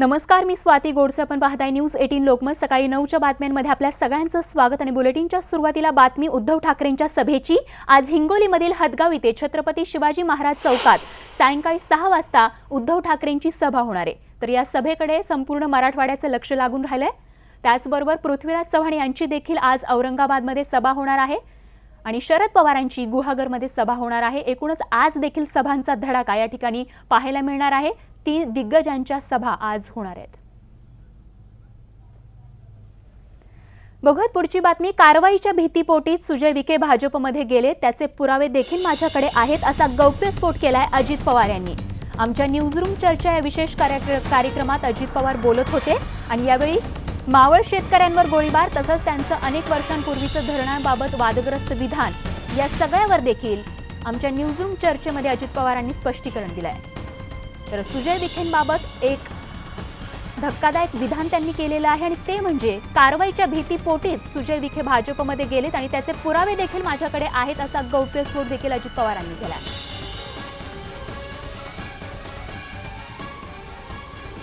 नमस्कार, मी स्वाती गोडसे. आपण पाहताय न्यूज 18 लोकमत. सकाळी 9च्या बातम्यांमध्ये आपल्या सगळ्यांचं स्वागत. आणि बुलेटिनच्या सुरुवातीला बातमी उद्धव ठाकरेंच्या सभेची. आज हिंगोलीमधील हदगाव इथे छत्रपती शिवाजी महाराज चौकात सायंकाळी 6 वाजता उद्धव ठाकरेंची सभा होणार आहे. तर या सभेकडे संपूर्ण मराठवाड्याचं लक्ष लागून राहिलंय. त्याचबरोबर पृथ्वीराज चव्हाण यांची देखील आज औरंगाबादमध्ये सभा होणार आहे आणि शरद पवारांची गुहागरमध्ये सभा होणार आहे. एकूणच आज देखील सभांचा धडाका या ठिकाणी पाहायला मिळणार आहे. 3 दिग्गजांच्या सभा आज होणार आहेत. बघत पुढची बातमी. कारवाईच्या भीतीपोटीच सुजय विखे भाजपमध्ये गेले, त्याचे पुरावे देखील माझ्याकडे आहेत, असा गौप्यस्फोट केलाय अजित पवार यांनी. आमच्या न्यूजरूम चर्चा या विशेष कार्यक्रमात अजित पवार बोलत होते आणि यावेळी मावळ शेतकऱ्यांवर गोळीबार तसंच त्यांचं अनेक वर्षांपूर्वीचं धरणांबाबत वादग्रस्त विधान या सगळ्यावर देखील आमच्या न्यूजरूम चर्चेमध्ये अजित पवारांनी स्पष्टीकरण दिलंय. तर सुजय विखेंबाबत एक धक्कादायक विधान त्यांनी केलेलं आहे आणि ते म्हणजे कारवाईच्या भीतीपोटीच सुजय विखे भाजपमध्ये गेलेत आणि त्याचे पुरावे देखील माझ्याकडे आहेत, असा गौप्यस्फोट देखील अजित पवारांनी केला.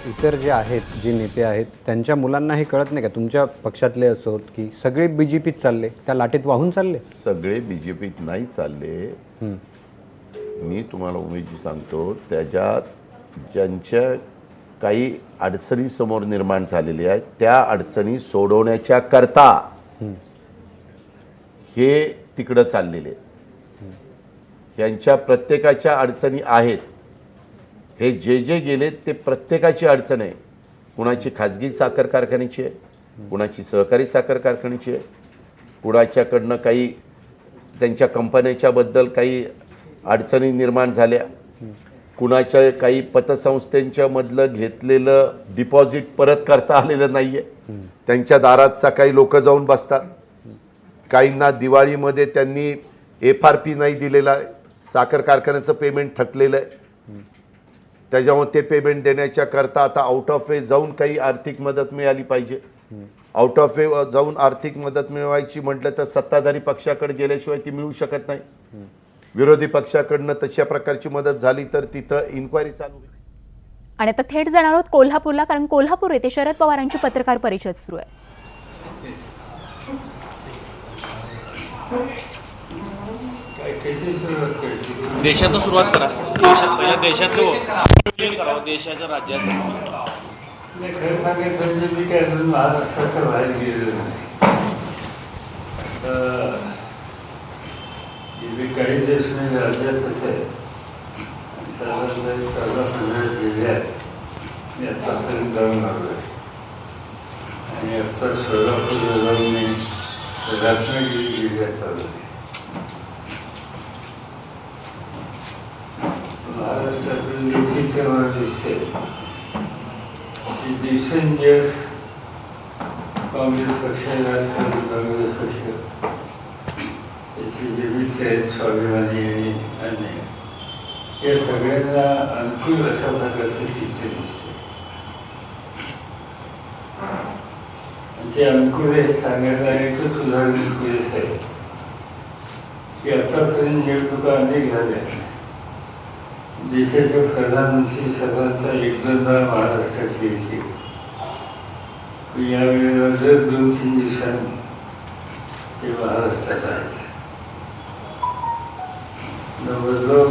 इतर जे आहेत, जे नेते आहेत, त्यांच्या मुलांना हे कळत नाही का? तुमच्या पक्षातले असोत की सगळे बीजेपीत चालले, त्या लाटेत वाहून चालले? सगळे बीजेपीत नाही चालले. मी तुम्हाला उमेदजी सांगतो, त्याच्यात ज्यांच्या काही अडचणी समोर निर्माण झालेल्या आहेत त्या अडचणी सोडवण्याच्या करता हे तिकडं चाललेले आहेत. यांच्या प्रत्येकाच्या अडचणी आहेत. हे जे गेले ते प्रत्येकाची अडचण आहे. कुणाची खाजगी साखर कारखान्याची आहे, कुणाची सहकारी साखर कारखान्याची आहे, कुणाच्याकडनं काही त्यांच्या कंपन्याच्याबद्दल काही अडचणी निर्माण झाल्या, कुणाच्या काही पतसंस्थांच्या मधलं घेतलेलं डिपॉझिट परत करता आलेलं नाही आहे, त्यांच्या दारात सकाळी लोक जाऊन बसतात. काहींना दिवाळीमध्ये त्यांनी FRP नाही दिलेला आहे, साखर कारखान्याचं पेमेंट थकलेलं आहे, त्याच्यामुळे ते पेमेंट देण्याच्या करता आता आउट ऑफ वे जाऊन काही आर्थिक मदत मिळाली पाहिजे. आउट ऑफ वे जाऊन आर्थिक मदत मिळवायची म्हटलं तर सत्ताधारी पक्षाकडे गेल्याशिवाय ती मिळू शकत नाही. विरोधी पक्षाकडनं तशा प्रकारची मदत झाली तर तिथं इन्क्वायरी चालू होईल. आणि आता थेट जाणार आहोत कोल्हापूरला, कारण कोल्हापूर येथे शरद पवारांची पत्रकार परिषद सुरू आहे. देशातून सुरुवात करा. देशाच्या राज्यात खरं सांगायचं म्हणजे मी काय अजून महाराष्ट्राच्या बाहेर गेलेलो नाही. काही देश म्हणजे राज्यातच आहे. साधारण 14-15 जिल्ह्यात मी आतापर्यंत जाऊन आलो आहे आणि आता सोलापूरला जाऊन मी रत्नागिरी जिल्ह्यात आलो आहे. महाराष्ट्रातील देखील मला दिसते की दिवसेंदिवस काँग्रेस पक्ष, राष्ट्रवादी काँग्रेस पक्ष त्याची जे मित्र आहेत स्वाभिमानी आणि अन्य, या सगळ्यांना अनुकूल अशा प्रकारचं चित्र दिसते. ते अनुकूल हे सांगायला एकच उदाहरण पुरेस आहे की आतापर्यंत निवडणुका अनेक झाल्या. देशाच्या प्रधानमंत्री सभांचा 1-2दा महाराष्ट्राची येते. यावेळेला जर 2-3 दिवसांनी ते महाराष्ट्रात आहेत. जवळजवळ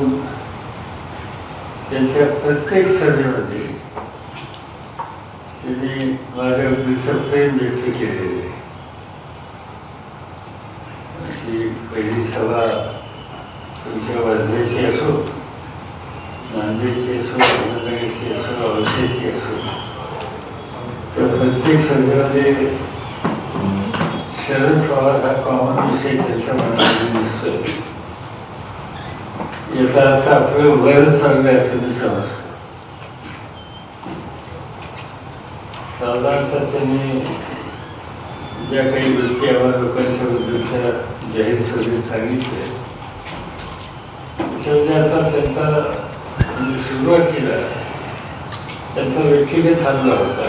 त्यांच्या प्रत्येक सभेमध्ये त्यांनी माझ्याबद्दलचं प्रेम व्यक्त केलेले. अशी पहिली सभा तुमच्या वर्ध्याची असो, नांदेडची असो, अहमदनगरची असो, औषधाची असो, तर प्रत्येक सभेमध्ये शरद पवार हा कॉमन विषय त्यांच्या मनामध्ये दिसतोय. याचा अर्थ आपलं वर चाललंय असं मी समजतो. साधारणतः त्यांनी ज्या काही गोष्टी आम्हाला लोकांच्या बद्दलच्या जाहीर सभेत सांगितल्या त्याच्यामध्ये आता त्यांचा सुरुवातीला त्यांचा व्यक्तिगत हल्ला होता.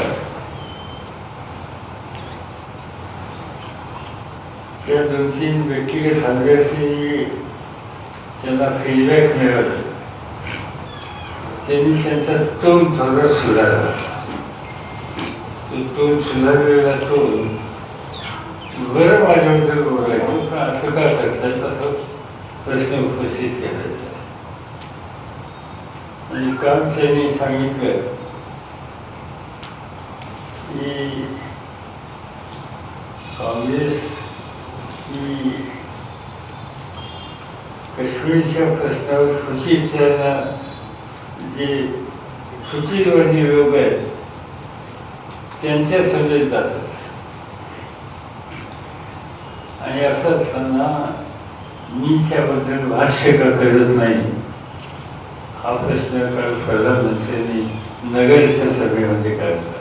त्या 2-3 व्यक्तिगत हल्ल्याची त्यांना फीडबॅक मिळालं. त्यांनी त्यांचा टोन थोडा सुधारला. तो टोन सुधारलेला टोन बरं माझ्याबद्दल बोलायचं, पण असं का करतात असं प्रश्न उपस्थित करायचा. आणि काल त्यांनी सांगितलं की काँग्रेस ही काश्मीरच्या प्रश्नावर फुटीच्या जे फुटीरवादी लोक आहेत त्यांच्या सभेत जातात. आणि असं असताना मी त्याबद्दल भाष्य करत नाही. हा प्रश्न काल प्रधानमंत्र्यांनी नगरच्या सभेमध्ये काढला.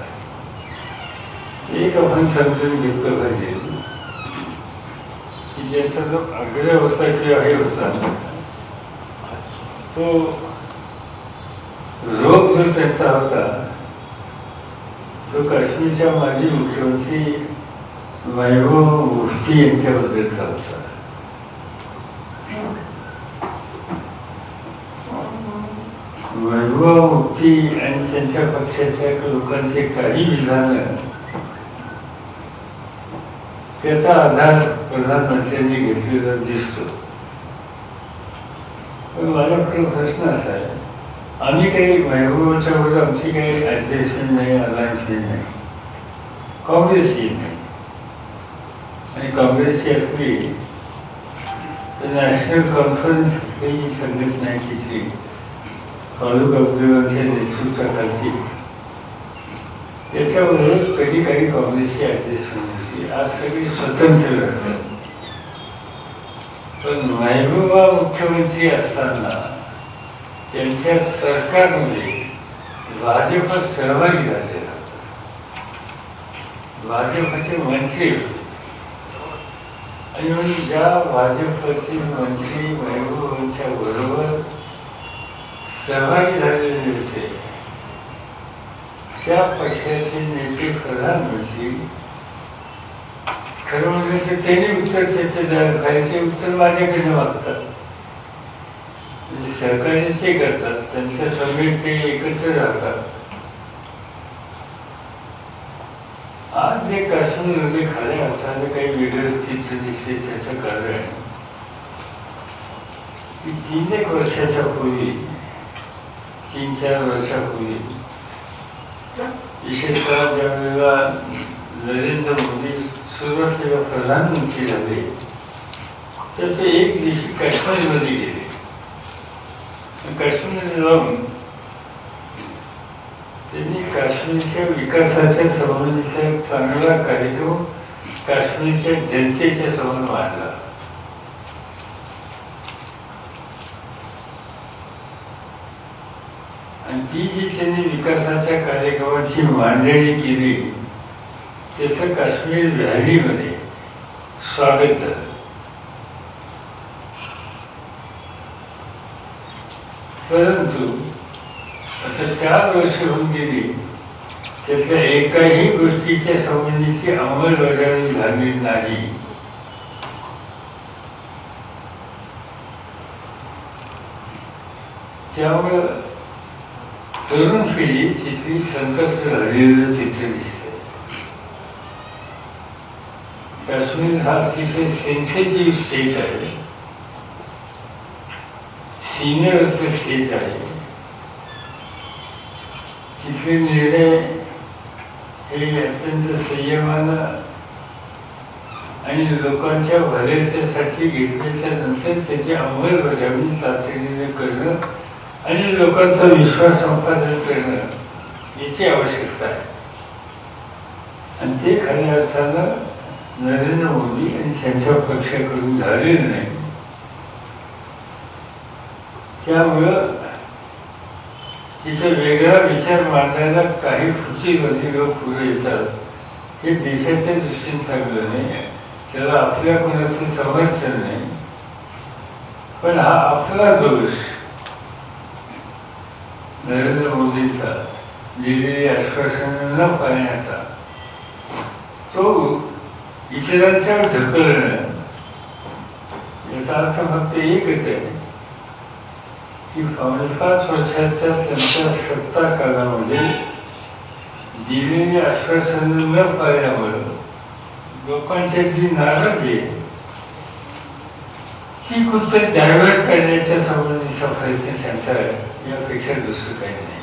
एक आपण समजून घेतलं पाहिजे की ज्याचा जो आग्रह होता किंवा हे होता तो रोग जो त्यांचा होता तो काश्मीरच्या माजी मुख्यमंत्री महबूबा मुफ्ती यांच्याबद्दलचा होता. महबूबा मुफ्ती आणि त्यांच्या पक्षाच्या लोकांचे काही विधानं त्याचा आधार प्रधानमंत्र्यांनी घेतलेला दिसतो. पण माझ्याकडे प्रश्न असा आहे, आम्ही काही महबूबाच्या बरोबर आमची काही ॲडजस्टमेंट नाही, अलायन्समेंट नाही, काँग्रेसही नाही. आणि काँग्रेसची असली तर नॅशनल कॉन्फरन्स ही संघटना आहे तिची फारुख अब्दुल्लाच्या नेतृत्वाखाली, त्याच्याबरोबर कधी काही काँग्रेसची ॲडजस्टमेंट होती. आज सगळी स्वतंत्र लढतात. पण महबूबा मुख्यमंत्री असताना त्यांच्या सरकारमध्ये भाजप सहभागी झालेला होता. भाजपचे मंत्री होते आणि म्हणून ज्या भाजपचे मंत्री महबूबांच्या बरोबर सहभागी झालेले होते त्या पक्षाचे नेते प्रधानमंत्री खरं म्हणजे तर त्यांनी उत्तर त्याचे खायचे उत्तर माझ्याकडे मागतात. म्हणजे सहकार्य ते करतात, त्यांच्या सभेत ते एकत्र राहतात. आज जे काश्मीरमध्ये खऱ्या अर्थाने काही वेगळं चित्र दिसते त्याचं कारण आहे की 3-1 वर्षाच्या पूर्वी 3-4 वर्षापूर्वी विशेषतः ज्या वेळेला नरेंद्र मोदी सुरुवातीला प्रधानमंत्री झाले तर ते एक दिवशी काश्मीरमध्ये गेले. काश्मीरमध्ये जाऊन त्यांनी काश्मीरच्या विकासाच्या संबंधीचा एक चांगला कार्यक्रम काश्मीरच्या जनतेच्या समोर मांडला. आणि ती जी त्यांनी विकासाच्या कार्यक्रमाची मांडणी केली त्याचं काश्मीर व्हॅलीमध्ये स्वागत झालं. परंतु आता 4 वर्ष होऊन गेली, त्यातल्या एकाही गोष्टीच्या संबंधीची अंमलबजावणी झाली नाही. त्यामुळं तरुण पिढी तिथली संतप्त झालेलं चित्र दिसतंय. काश्मीर हा अतिशय सेन्सिटिव्ह स्टेट आहे, सीमेवरचं स्टेट आहे. तिथले निर्णय हे अत्यंत संयमानं आणि लोकांच्या भल्याच्यासाठी घेतल्याच्या नंतर त्याची अंमलबजावणी तातडीने करणं आणि लोकांचा विश्वास संपादन करणं याची आवश्यकता आहे. आणि ते खऱ्या अर्थानं नरेंद्र मोदी आणि त्यांच्या पक्षाकडून झालेलं नाही. त्यामुळं तिचा वेगळा विचार मांडायला काही फुटीवादी लोक पुढे येतात. हे देशाच्या दृष्टीने चांगलं नाही, त्याला आपल्या कोणाचं समर्थन नाही. पण हा आपला दोष नरेंद्र मोदींचा दिलेली आश्वासनं न पाळण्याचा, तो इतरांच्यावर ढकलणं. याचा अर्थ फक्त एकच आहे की 5 वर्षाच्या त्यांच्या सत्ता काळामध्ये दिलेली आश्वासन न पाळल्यामुळं लोकांच्या जी नाराजी आहे ती कुठं डायव्हर्ट करण्याच्या संबंधीचा प्रयत्न त्यांचा आहे यापेक्षा दुसरं काही नाही.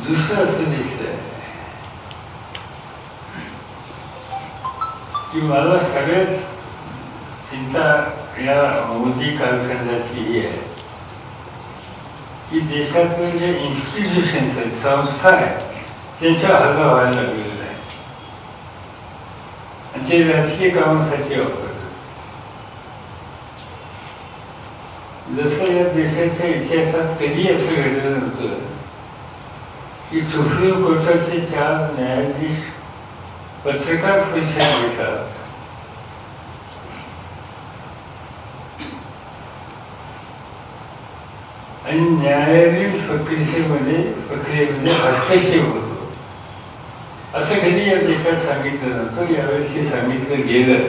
दुसरं असं दिसतंय की मला सगळ्यात चिंता या मोदी कालखंडाची ही आहे की देशातले जे इन्स्टिट्यूशन्स आहेत, संस्था आहेत, त्यांच्या हल्ला व्हायला लागलेला आहे आणि ते राजकीय कामासाठी वापरतात. जसं या देशाच्या इतिहासात कधी असं घडलं नव्हतं की सुप्रीम कोर्टाचे 4 न्यायाधीश पत्रकार परिषद घेतात आणि न्यायाधीश प्रक्रियेमध्ये हस्तक्षेप होतो. असं कधी या देशात सांगितलं नव्हतं. यावेळी ते सांगितलं गेलं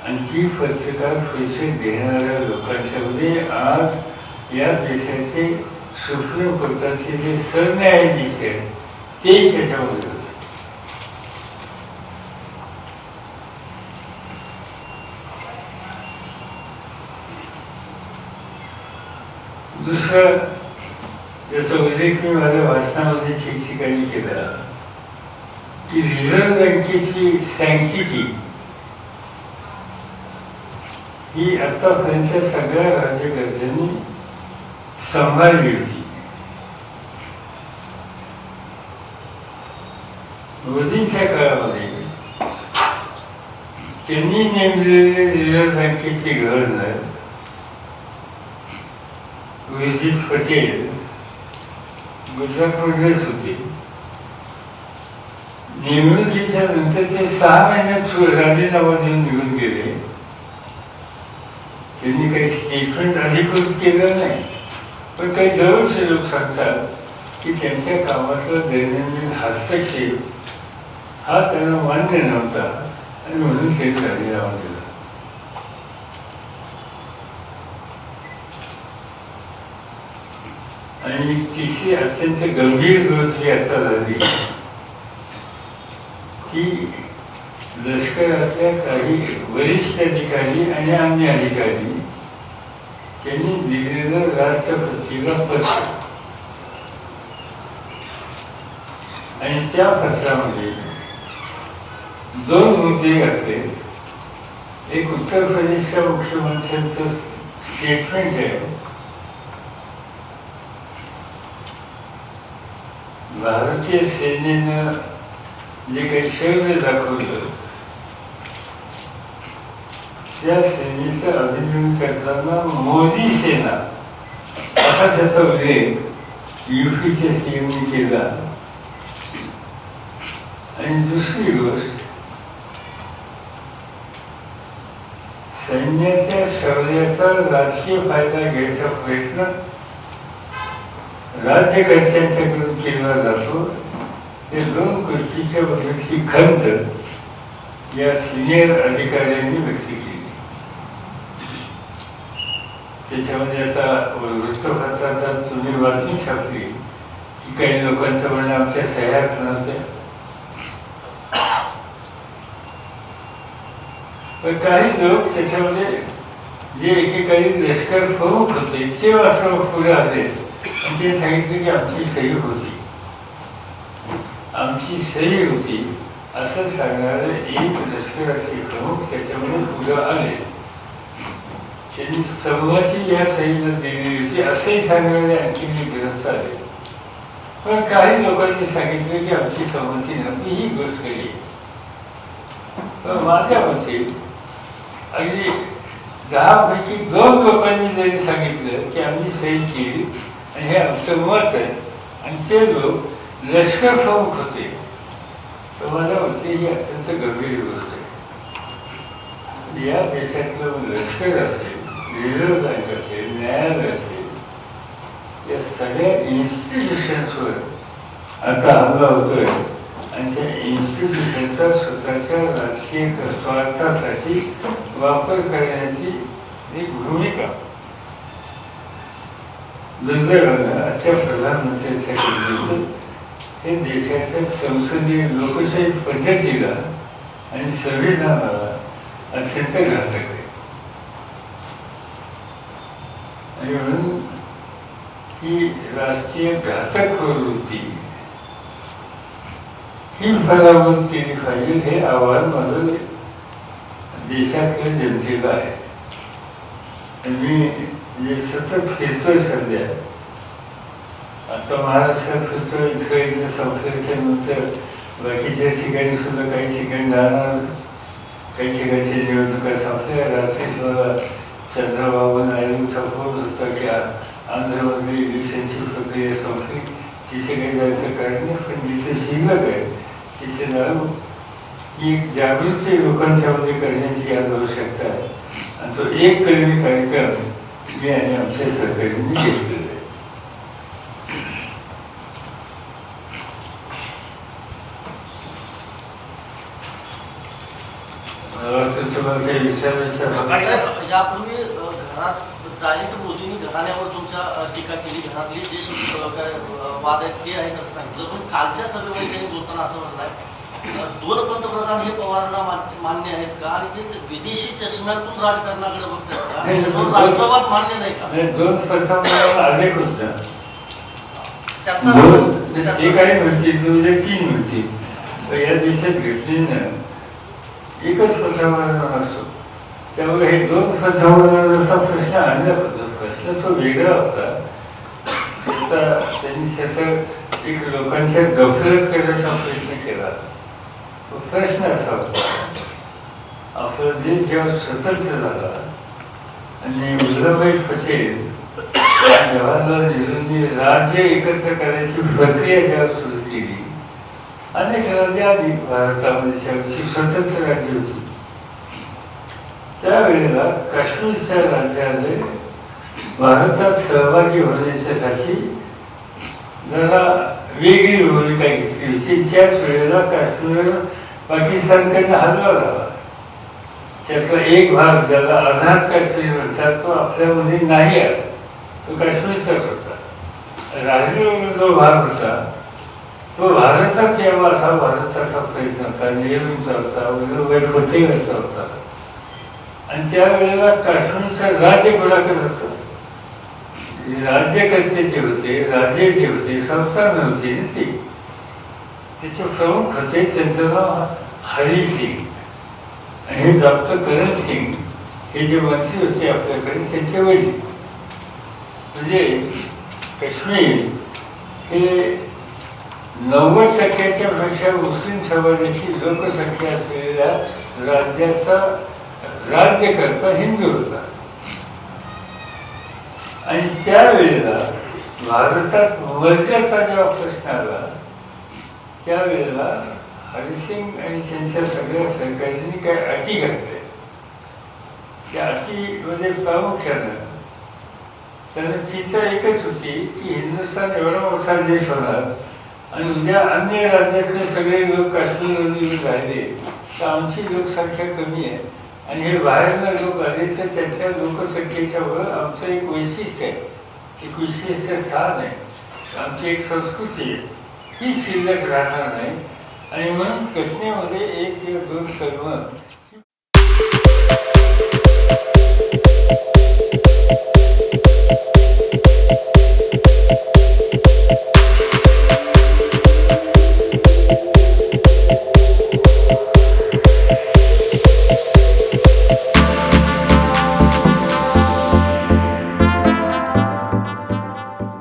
आणि ती पत्रकार परिषद घेणाऱ्या लोकांच्या मध्ये आज या देशाचे सुप्रीम कोर्टाचे जे सरन्यायाधीश आहेत ते त्याच्यामध्ये होते. दुसरं ज्याचा उल्लेख मी माझ्या भाषणामध्ये ठिकठिकाणी केला की रिझर्व्ह बँकेची सँक्टिटी ही आतापर्यंत सगळ्या राज्यकर्त्यांनी सांभाळली होती. मोदींच्या काळामध्ये त्यांनी नेमलेले रिझर्व्ह बँकेचे गव्हर्नर उर्जित पटेल गुजरातमध्येच होते. निवडणुकीच्या नंतर ते 6 महिन्यात राजीनामा देऊन निघून गेले. त्यांनी काही स्टेटमेंट अधिकृत केलं नाही, पण काही जवळचे लोक सांगतात की त्यांच्या कामातला दैनंदिन हस्तक्षेप हा त्यांना मान्य नव्हता आणि म्हणून त्यांनी राजीनामा दिला. आणि तिसरी अत्यंत गंभीर गोष्ट जी आता झाली ती लष्करातल्या काही वरिष्ठ अधिकारी आणि अन्य अधिकारी त्यांनी दिलेलं राष्ट्रपतीला पत्र आणि त्या पत्रामध्ये 2 मुद्दे असले. एक उत्तर प्रदेशच्या मुख्यमंत्र्यांचं स्टेटमेंट आहे भारतीय सेनेनं जे काही शौर्य दाखवलं त्या सेनेचं अभिनंदन करताना मोदी सेना असा त्याचा उल्लेख युपीच्या सीएमने केला. आणि दुसरी गोष्ट सैन्याच्या शौर्याचा राजकीय फायदा घ्यायचा प्रयत्न राज्यकर्त्यांच्याकडून केला जातो. हे 2 गोष्टीच्या बद्दलची खंत या सिनियर अधिकाऱ्यांनी व्यक्त केली. त्याच्यामध्ये आता वृत्तपत्राचा तुम्ही बातमी छापली की काही लोकांचं म्हणणं आमच्या सह्याच नव्हत्या, पण काही लोक त्याच्यामध्ये जे एकेकाळी लष्कर प्रमुख होते ते वाचव पुढे आले आणि ते सांगितलं की आमची सही होती, आमची सही होती असं सांगणारे एक लष्कराचे प्रमुख त्याच्यामध्ये पुढे आले. त्यांनी संमती या सहीला दिली होती असंही सांगणारे आणखी ग्रस्त आले. पण काही लोकांनी सांगितलं की आमची संमती नव्हती ही गोष्ट केली. पण माझ्या मते अगदी 10 पैकी 2 लोकांनी जरी सांगितलं की आम्ही सही केली आणि हे आमचं मत आहे आणि ते लोक लष्कर प्रमुख होते, तर मला वाटते ही अत्यंत गंभीर गोष्ट आहे. या देशातलं लष्कर असेल, रिझर्व्ह बँक असेल, न्यायालय असेल, या सगळ्या इन्स्टिट्यूशन्सवर आता हल्ला होतोय आणि त्या इन्स्टिट्यूशनचा स्वतःच्या राजकीय स्वार्थासाठी वापर करण्याची एक भूमिका दुर्दैवानं आजच्या प्रधानमंत्र्यांच्या नेतृत्वात हे देशाच्या संसदीय लोकशाही पद्धतीला आणि संविधानाला अत्यंत घातक आहे. आणि म्हणून ही राष्ट्रीय घातक प्रवृत्ती ही पराभूत केली पाहिजे हे आव्हान माझं देशातल्या जनतेला आहे. मी जे सतत फिरतोय सध्या, आता महाराष्ट्रात फिरतोय, इथं एकदा संपल्याच्या नंतर बाकीच्या ठिकाणी सुद्धा काही ठिकाणी जाणार. काही ठिकाणच्या निवडणुका संपल्या. रात्री मला चंद्रबाबू नायडूंचा फोन होता की आंध्रमधली इलेक्शनची प्रक्रिया संपली, तिथे काही जायचं कारण नाही, पण जिथे शिल्लक आहे तिथे जाऊन ही एक जागृती लोकांच्यामध्ये करण्याची आज आवश्यकता आहे. आणि तो एक तरी कार्यक्रम मी आणि आमच्या सहकार्यांनी घेतलेला आहे. मला वाटतं तुम्हाला काही विचारायचं साहेब, यापूर्वी घरात नरेंद्र मोदींनी घराण्यावर तुमच्या टीका केली, घरातले जे वाद आहेत ते आहेत असं सांगितलं. पण कालच्या सभेमध्ये त्यांनी बोलताना असं म्हटलंय, दोन पंतप्रधान हे पवारांना मान्य आहेत का, आणि ते विदेशी चष्म्यातून राजकारणाकडे बघतात का, राष्ट्रवाद मान्य नाही का? दोन पंतप्रधान अनेक होत्या, त्याचा ते काही मिळतील, 2003 मिळतील. या देशात घेतलेलं एकच पंतप्रधान असतो. त्यामुळे हे दोन पंतप्रधानांचा प्रश्न आणला होता. प्रश्न तो वेगळा होता. त्यांनी त्याचा एक लोकांच्या गफलत करण्याचा प्रयत्न केला. तो प्रश्न असा होता, आपला देश जेव्हा स्वतंत्र झाला आणि वल्लभभाई पटेल जवाहरलाल नेहरूंनी राज्य एकत्र करायची प्रक्रिया जेव्हा सुरू केली, अनेक राज्य आली भारतामध्ये, त्यावेळी स्वतंत्र राज्य होती. त्यावेळेला काश्मीरच्या राज्याने भारतात सहभागी होण्याच्यासाठी जरा वेगळी भूमिका घेतली होती. त्याच वेळेला काश्मीर पाकिस्तानकडे हल्ला झाला. त्यातला एक भाग ज्याला आझाद काश्मीर म्हणतात तो आपल्यामध्ये नाही आज, तो काश्मीरचाच होता. राहिलेला जो भाग होता तो भारतात यावा असा भारताचा प्रयत्न होता, नेहरूंचा होता, वल्लभभाई पटेलांचा होता. आणि त्यावेळेला काश्मीरचं राज्य कोणाकडे होतं? राज्यकर्ते जे होते, राज्य जे होते, संस्थान होती ना ती, तिचे प्रमुख होते, त्यांचं नाव हरी सिंग आणि डॉक्टर करण सिंग हे जे मंत्री होते आपल्याकडे, त्यांचे वडील. म्हणजे काश्मीर हे 90% पेक्षा मुस्लिम समाजाची लोकसंख्या असलेल्या राज्याचा राज्यकर्ता हिंदू होता. आणि त्यावेळेला भारतात मर्जाचा जेव्हा प्रश्न आला, त्यावेळेला हरिसिंग आणि त्यांच्या सगळ्या सहकाऱ्यांनी काही अटी घातल्या. त्या अटीमध्ये प्रामुख्यानं त्यांना चिंता एकच होती की हिंदुस्थान एवढा मोठा देश होणार आणि उद्या अन्य राज्यातले सगळे लोक काश्मीरमध्ये राहिले तर आमची लोकसंख्या कमी आहे आणि हे बाहेरनं लोक आले तर त्यांच्या लोकसंख्येच्या वर आमचं एक वैशिष्ट्य आहे, एक विशिष्ट स्थान आहे, आमची एक संस्कृती आहे, ही शिल्लक राहणार नाही. आणि म्हणून घटनेमध्ये 1 किंवा 2 कलमं